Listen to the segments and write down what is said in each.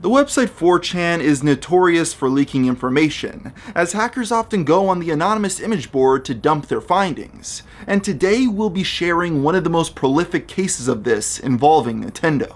The website 4chan is notorious for leaking information, as hackers often go on the anonymous image board to dump their findings, and today we'll be sharing one of the most prolific cases of this involving Nintendo.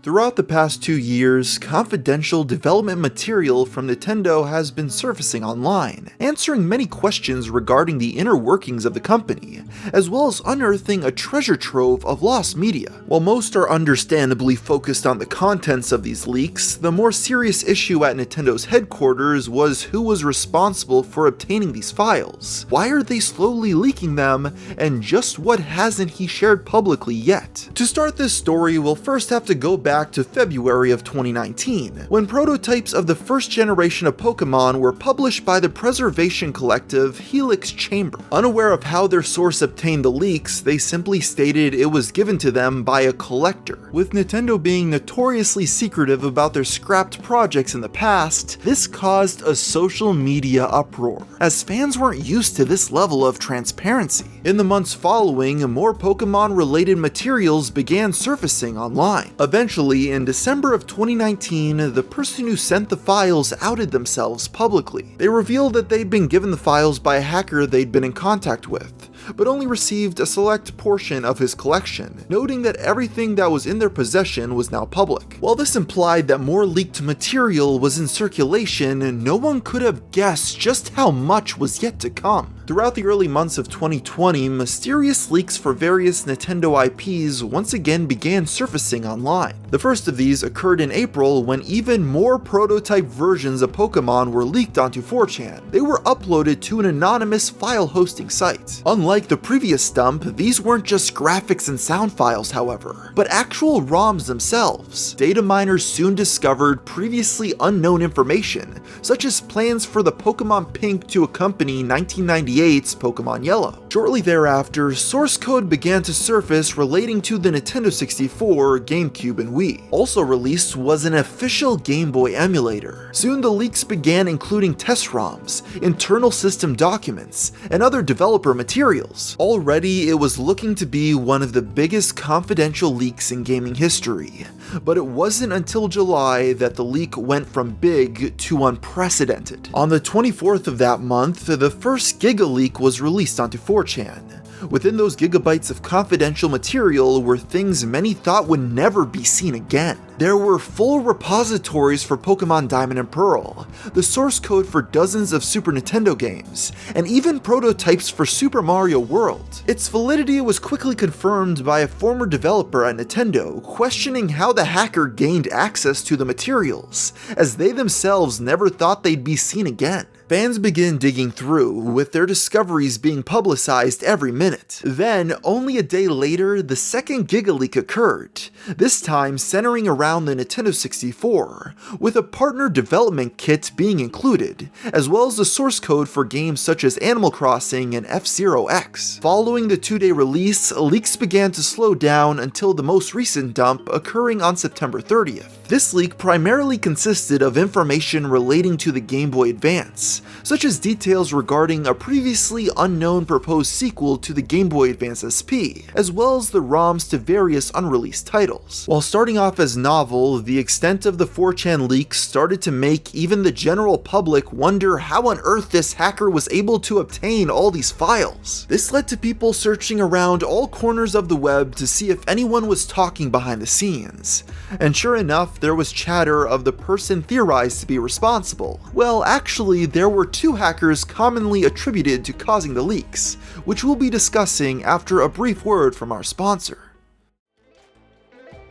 Throughout the past 2 years, confidential development material from Nintendo has been surfacing online, answering many questions regarding the inner workings of the company, as well as unearthing a treasure trove of lost media. While most are understandably focused on the contents of these leaks, the more serious issue at Nintendo's headquarters was who was responsible for obtaining these files. Why are they slowly leaking them, and just what hasn't he shared publicly yet? To start this story, we'll first have to go back to February of 2019, when prototypes of the first generation of Pokemon were published by the preservation collective Helix Chamber. Unaware of how their source obtained the leaks, they simply stated it was given to them by a collector. With Nintendo being notoriously secretive about their scrapped projects in the past, this caused a social media uproar, as fans weren't used to this level of transparency. In the months following, more Pokemon-related materials began surfacing online. Eventually, in December of 2019, the person who sent the files outed themselves publicly. They revealed that they'd been given the files by a hacker they'd been in contact with, but only received a select portion of his collection, noting that everything that was in their possession was now public. While this implied that more leaked material was in circulation, no one could have guessed just how much was yet to come. Throughout the early months of 2020, mysterious leaks for various Nintendo IPs once again began surfacing online. The first of these occurred in April when even more prototype versions of Pokemon were leaked onto 4chan. They were uploaded to an anonymous file hosting site. Unlike the previous dump, these weren't just graphics and sound files, however, but actual ROMs themselves. Data miners soon discovered previously unknown information, such as plans for the Pokemon Pink to accompany 1998's Pokemon Yellow. Shortly thereafter, source code began to surface relating to the Nintendo 64, GameCube, and Wii. Also released was an official Game Boy emulator. Soon the leaks began including test ROMs, internal system documents, and other developer materials. Already, it was looking to be one of the biggest confidential leaks in gaming history, but it wasn't until July that the leak went from big to unprecedented. On the 24th of that month, the first Giga leak was released onto 4chan. Within those gigabytes of confidential material were things many thought would never be seen again. There were full repositories for Pokemon Diamond and Pearl, the source code for dozens of Super Nintendo games, and even prototypes for Super Mario World. Its validity was quickly confirmed by a former developer at Nintendo, questioning how the hacker gained access to the materials, as they themselves never thought they'd be seen again. Fans began digging through, with their discoveries being publicized every minute. Then, only a day later, the second Giga leak occurred, this time centering around the Nintendo 64, with a partner development kit being included, as well as the source code for games such as Animal Crossing and F-Zero X. Following the 2-day release, leaks began to slow down until the most recent dump occurring on September 30th. This leak primarily consisted of information relating to the Game Boy Advance, such as details regarding a previously unknown proposed sequel to the Game Boy Advance SP, as well as the ROMs to various unreleased titles. While starting off as novel, the extent of the 4chan leaks started to make even the general public wonder how on earth this hacker was able to obtain all these files. This led to people searching around all corners of the web to see if anyone was talking behind the scenes, and sure enough, there was chatter of the person theorized to be responsible. Well, actually, there were 2 hackers commonly attributed to causing the leaks, which we'll be discussing after a brief word from our sponsor.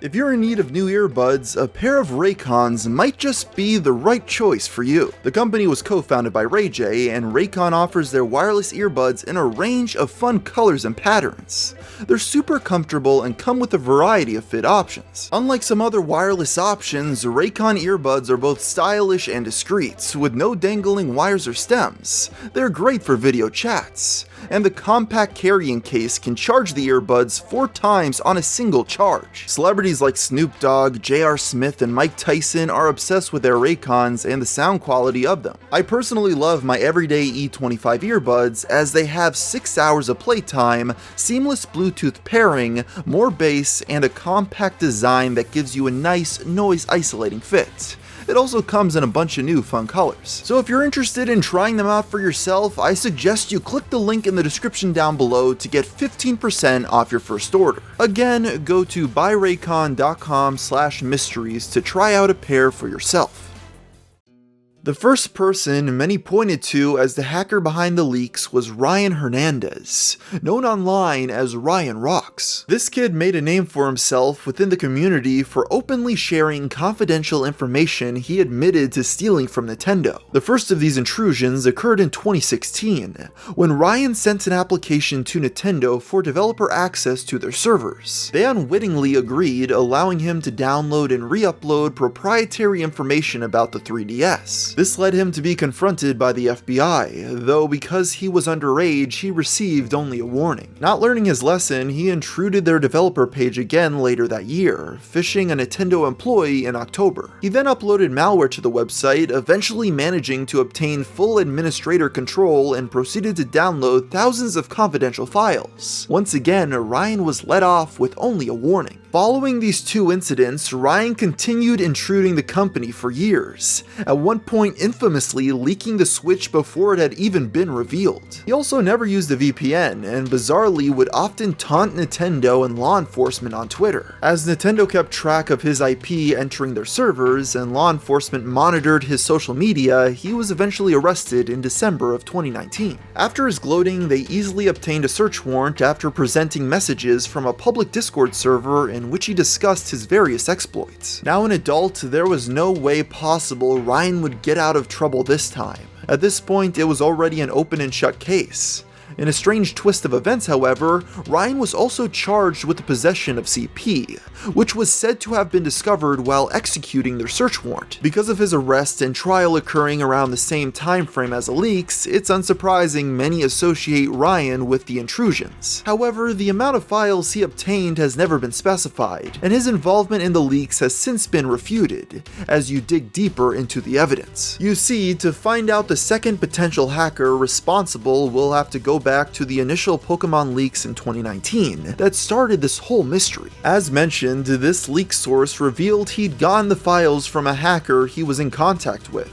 If you're in need of new earbuds, a pair of Raycons might just be the right choice for you. The company was co-founded by Ray J, and Raycon offers their wireless earbuds in a range of fun colors and patterns. They're super comfortable and come with a variety of fit options. Unlike some other wireless options, Raycon earbuds are both stylish and discreet, with no dangling wires or stems. They're great for video chats. and the compact carrying case can charge the earbuds 4 times on a single charge. Celebrities like Snoop Dogg, J.R. Smith, and Mike Tyson are obsessed with their Raycons and the sound quality of them. I personally love my everyday E25 earbuds as they have 6 hours of playtime, seamless Bluetooth pairing, more bass, and a compact design that gives you a nice noise-isolating fit. It also comes in a bunch of new fun colors. So if you're interested in trying them out for yourself, I suggest you click the link in the description down below to get 15% off your first order. Again, go to buyraycon.com/mysteries to try out a pair for yourself. The first person many pointed to as the hacker behind the leaks was Ryan Hernandez, known online as Ryan Rocks. This kid made a name for himself within the community for openly sharing confidential information he admitted to stealing from Nintendo. The first of these intrusions occurred in 2016, when Ryan sent an application to Nintendo for developer access to their servers. They unwittingly agreed, allowing him to download and re-upload proprietary information about the 3DS. This led him to be confronted by the FBI, though because he was underage, he received only a warning. Not learning his lesson, he intruded their developer page again later that year, phishing a Nintendo employee in October. He then uploaded malware to the website, eventually managing to obtain full administrator control and proceeded to download thousands of confidential files. Once again, Ryan was let off with only a warning. Following these 2 incidents, Ryan continued intruding the company for years, at one point infamously leaking the Switch before it had even been revealed. He also never used a VPN, and bizarrely would often taunt Nintendo and law enforcement on Twitter. As Nintendo kept track of his IP entering their servers and law enforcement monitored his social media, he was eventually arrested in December of 2019. After his gloating, they easily obtained a search warrant after presenting messages from a public Discord server in which he discussed his various exploits. Now an adult, there was no way possible Ryan would get out of trouble this time. At this point, it was already an open and shut case. In a strange twist of events, however, Ryan was also charged with the possession of CP, which was said to have been discovered while executing their search warrant. Because of his arrest and trial occurring around the same time frame as the leaks, it's unsurprising many associate Ryan with the intrusions. However, the amount of files he obtained has never been specified, and his involvement in the leaks has since been refuted, as you dig deeper into the evidence. You see, to find out the second potential hacker responsible, we'll have to go back to the initial Pokemon leaks in 2019 that started this whole mystery. As mentioned, this leak source revealed he'd gotten the files from a hacker he was in contact with.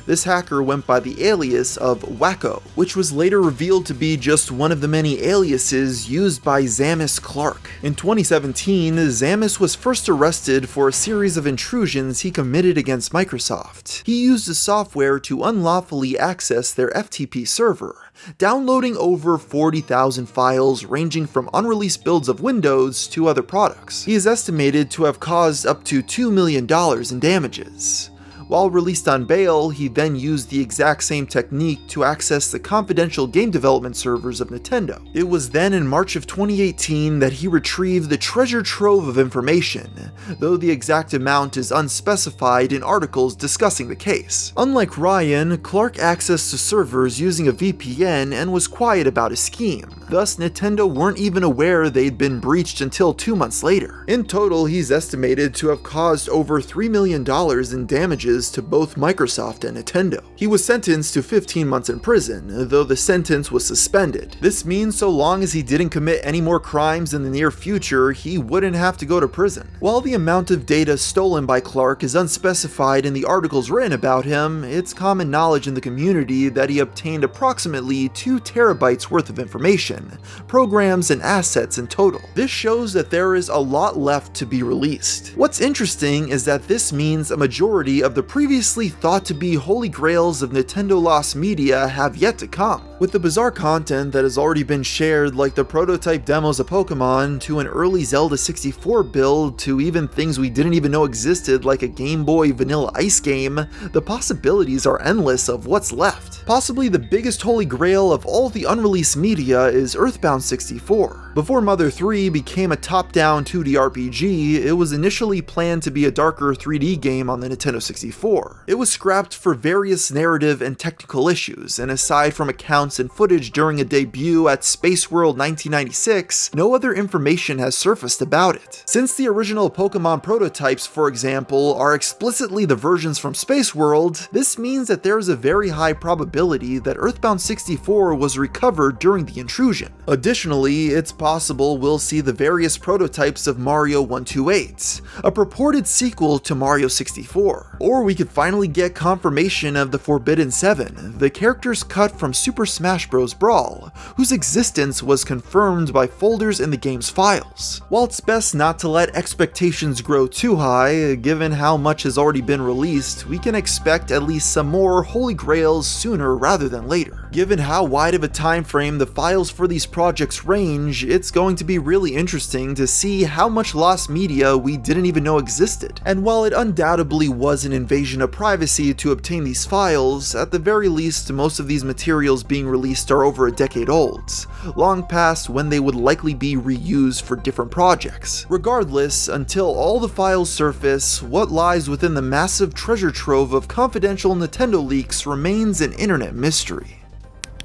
This hacker went by the alias of Wacko, which was later revealed to be just one of the many aliases used by Zamis Clark. In 2017, Zamis was first arrested for a series of intrusions he committed against Microsoft. He used the software to unlawfully access their FTP server, downloading over 40,000 files ranging from unreleased builds of Windows to other products. He is estimated to have caused up to $2 million in damages. While released on bail, he then used the exact same technique to access the confidential game development servers of Nintendo. It was then in March of 2018 that he retrieved the treasure trove of information, though the exact amount is unspecified in articles discussing the case. Unlike Ryan, Clark accessed the servers using a VPN and was quiet about his scheme. Thus, Nintendo weren't even aware they'd been breached until 2 months later. In total, he's estimated to have caused over $3 million in damages to both Microsoft and Nintendo. He was sentenced to 15 months in prison, though the sentence was suspended. This means so long as he didn't commit any more crimes in the near future, he wouldn't have to go to prison. While the amount of data stolen by Clark is unspecified in the articles written about him, it's common knowledge in the community that he obtained approximately 2 terabytes worth of information, programs, and assets in total. This shows that there is a lot left to be released. What's interesting is that this means a majority of the previously thought to be holy grails of Nintendo lost media have yet to come. With the bizarre content that has already been shared, like the prototype demos of Pokemon, to an early Zelda 64 build, to even things we didn't even know existed like a Game Boy Vanilla Ice game, the possibilities are endless of what's left. Possibly the biggest holy grail of all the unreleased media is Earthbound 64. Before Mother 3 became a top-down 2D RPG, it was initially planned to be a darker 3D game on the Nintendo 64. It was scrapped for various narrative and technical issues, and aside from accounts and footage during a debut at Space World 1996, no other information has surfaced about it. Since the original Pokemon prototypes, for example, are explicitly the versions from Space World, this means that there is a very high probability that Earthbound 64 was recovered during the intrusion. Additionally, it's possible we'll see the various prototypes of Mario 128, a purported sequel to Mario 64. Or we could finally get confirmation of the Forbidden 7, the characters cut from Super Smash Bros. Brawl, whose existence was confirmed by folders in the game's files. While it's best not to let expectations grow too high, given how much has already been released, we can expect at least some more Holy Grails sooner rather than later. Given how wide of a time frame the files for these projects range, it's going to be really interesting to see how much lost media we didn't even know existed. And while it undoubtedly was an invasion of privacy to obtain these files, at the very least most of these materials being released are over a decade old, long past when they would likely be reused for different projects. Regardless, until all the files surface, what lies within the massive treasure trove of confidential Nintendo leaks remains an internet mystery.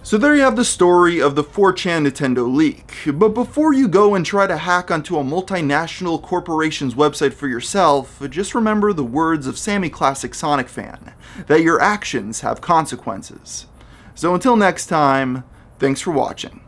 So there you have the story of the 4chan Nintendo leak, but before you go and try to hack onto a multinational corporation's website for yourself, just remember the words of Sammy Classic Sonic Fan, that your actions have consequences. So until next time, thanks for watching.